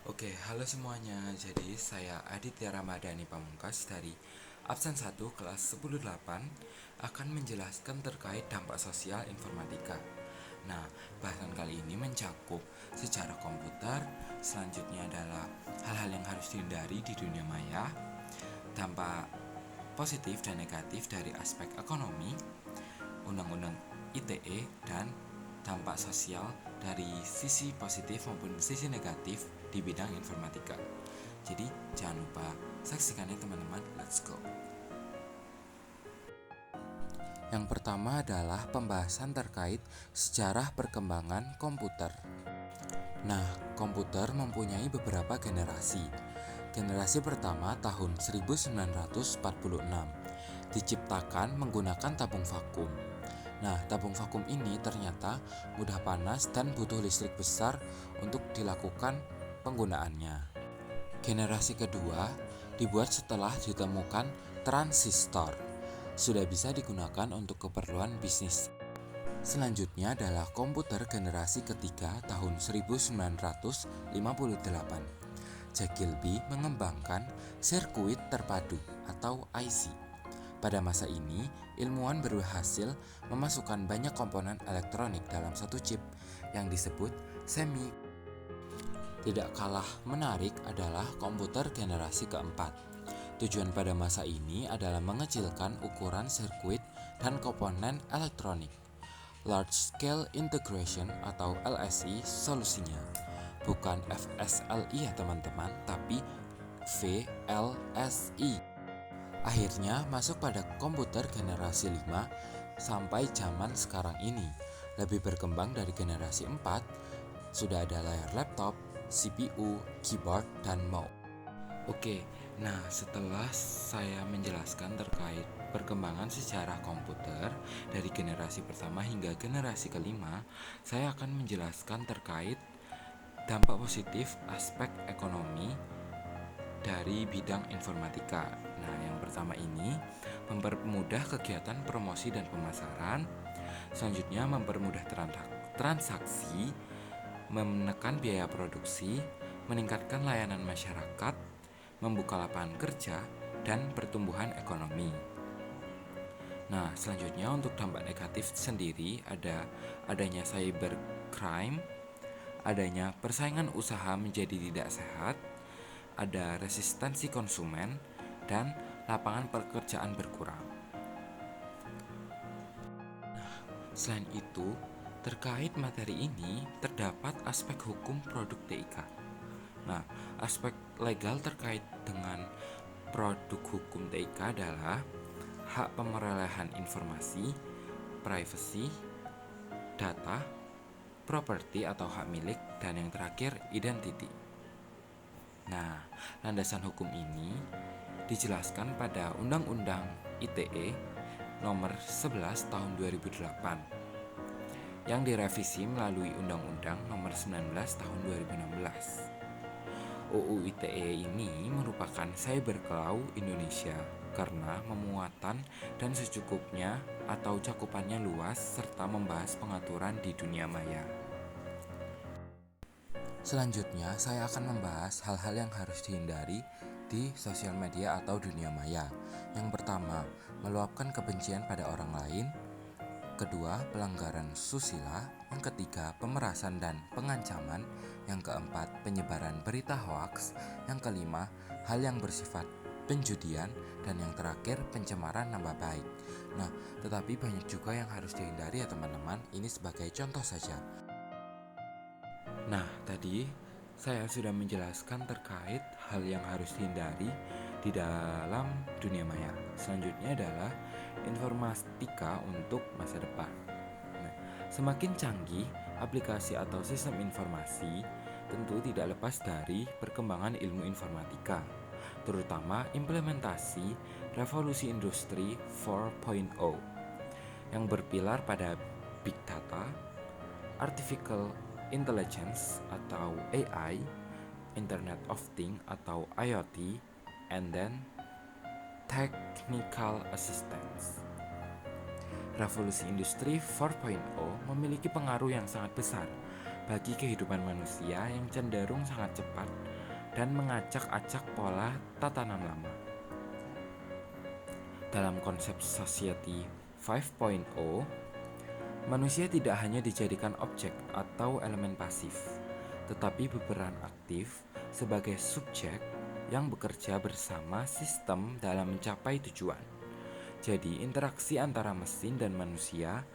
Oke, halo semuanya. Jadi saya Aditya Ramadhani Pamungkas dari absen 1 kelas 108 akan menjelaskan terkait dampak sosial informatika. Nah, bahasan kali ini mencakup sejarah komputer, selanjutnya adalah hal-hal yang harus dihindari di dunia maya, dampak positif dan negatif dari aspek ekonomi, undang-undang ITE, dan dampak sosial dari sisi positif maupun sisi negatif di bidang informatika. Jadi jangan lupa saksikan ya teman-teman, let's go. Yang pertama adalah pembahasan terkait sejarah perkembangan komputer. Nah, komputer mempunyai beberapa generasi. Generasi pertama tahun 1946 diciptakan menggunakan tabung vakum. Nah, tabung vakum ini ternyata mudah panas dan butuh listrik besar untuk dilakukan penggunaannya. Generasi kedua dibuat setelah ditemukan transistor. Sudah bisa digunakan untuk keperluan bisnis. Selanjutnya adalah komputer generasi ketiga tahun 1958. Jack Gilby mengembangkan sirkuit terpadu atau IC. Pada masa ini, ilmuwan berhasil memasukkan banyak komponen elektronik dalam satu chip yang disebut semi. Tidak kalah menarik adalah komputer generasi keempat. Tujuan pada masa ini adalah mengecilkan ukuran sirkuit dan komponen elektronik. Large Scale Integration atau LSI solusinya. Bukan FSLI ya teman-teman, tapi VLSI. Akhirnya masuk pada komputer generasi 5 sampai zaman sekarang ini. Lebih berkembang dari generasi 4, sudah ada layar laptop, CPU, keyboard, dan mouse. Oke, nah setelah saya menjelaskan terkait perkembangan sejarah komputer dari generasi pertama hingga generasi kelima, saya akan menjelaskan terkait dampak positif aspek ekonomi dari bidang informatika. Nah, yang pertama ini mempermudah kegiatan promosi dan pemasaran. Selanjutnya mempermudah transaksi, menekan biaya produksi, meningkatkan layanan masyarakat, membuka lapangan kerja, dan pertumbuhan ekonomi. Nah, selanjutnya untuk dampak negatif sendiri ada adanya cybercrime, adanya persaingan usaha menjadi tidak sehat, ada resistensi konsumen, dan lapangan pekerjaan berkurang. Selain itu, terkait materi ini terdapat aspek hukum produk TIK. Nah, aspek legal terkait dengan produk hukum TIK adalah hak pemerolehan informasi, privacy, data, properti atau hak milik, dan yang terakhir identity. Nah, landasan hukum ini dijelaskan pada Undang-Undang ITE nomor 11 tahun 2008 yang direvisi melalui Undang-Undang nomor 19 tahun 2016. UU ITE ini merupakan cyberclaw Indonesia karena memuatan dan secukupnya atau cakupannya luas serta membahas pengaturan di dunia maya. Selanjutnya, saya akan membahas hal-hal yang harus dihindari di sosial media atau dunia maya. Yang pertama, meluapkan kebencian pada orang lain. Kedua, pelanggaran susila. Yang ketiga, pemerasan dan pengancaman. Yang keempat, penyebaran berita hoaks. Yang kelima, hal yang bersifat penjudian. Dan yang terakhir, pencemaran nama baik. Nah, tetapi banyak juga yang harus dihindari ya teman-teman. Ini sebagai contoh saja. Nah, tadi saya sudah menjelaskan terkait hal yang harus dihindari di dalam dunia maya. Selanjutnya adalah informatika untuk masa depan. Nah, semakin canggih aplikasi atau sistem informasi, tentu tidak lepas dari perkembangan ilmu informatika, terutama implementasi revolusi industri 4.0 yang berpilar pada big data, artificial intelligence atau AI, Internet of Things atau IoT, and then technical assistance. Revolusi industri 4.0 memiliki pengaruh yang sangat besar bagi kehidupan manusia yang cenderung sangat cepat dan mengacak-acak pola tatanan lama. Dalam konsep Society 5.0, manusia tidak hanya dijadikan objek atau elemen pasif, tetapi berperan aktif sebagai subjek yang bekerja bersama sistem dalam mencapai tujuan. Jadi, interaksi antara mesin dan manusia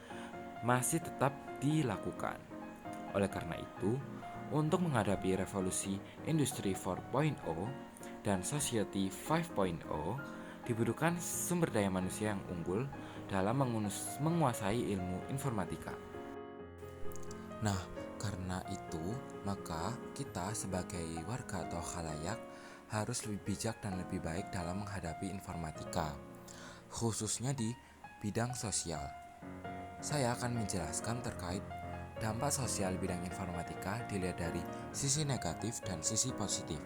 masih tetap dilakukan. Oleh karena itu, untuk menghadapi revolusi Industri 4.0 dan Society 5.0, dibutuhkan sumber daya manusia yang unggul dalam menguasai ilmu informatika. Nah, karena itu, maka kita sebagai warga atau khalayak harus lebih bijak dan lebih baik dalam menghadapi informatika, khususnya di bidang sosial. Saya akan menjelaskan terkait dampak sosial bidang informatika dilihat dari sisi negatif dan sisi positif.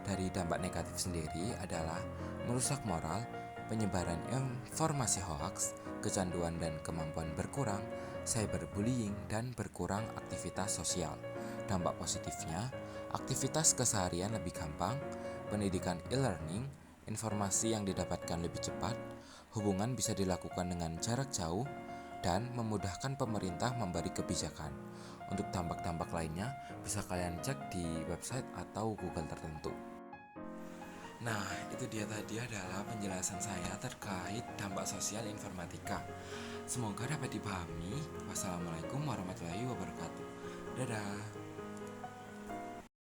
Dari dampak negatif sendiri adalah merusak moral, penyebaran informasi hoaks, kecanduan dan kemampuan berkurang, cyberbullying, dan berkurang aktivitas sosial. Dampak positifnya, aktivitas keseharian lebih gampang, pendidikan e-learning, informasi yang didapatkan lebih cepat, hubungan bisa dilakukan dengan jarak jauh, dan memudahkan pemerintah memberi kebijakan. Untuk dampak-dampak lainnya, bisa kalian cek di website atau Google tertentu. Nah, itu dia tadi adalah penjelasan saya terkait dampak sosial informatika. Semoga dapat dipahami. Wassalamualaikum warahmatullahi wabarakatuh. Dadah.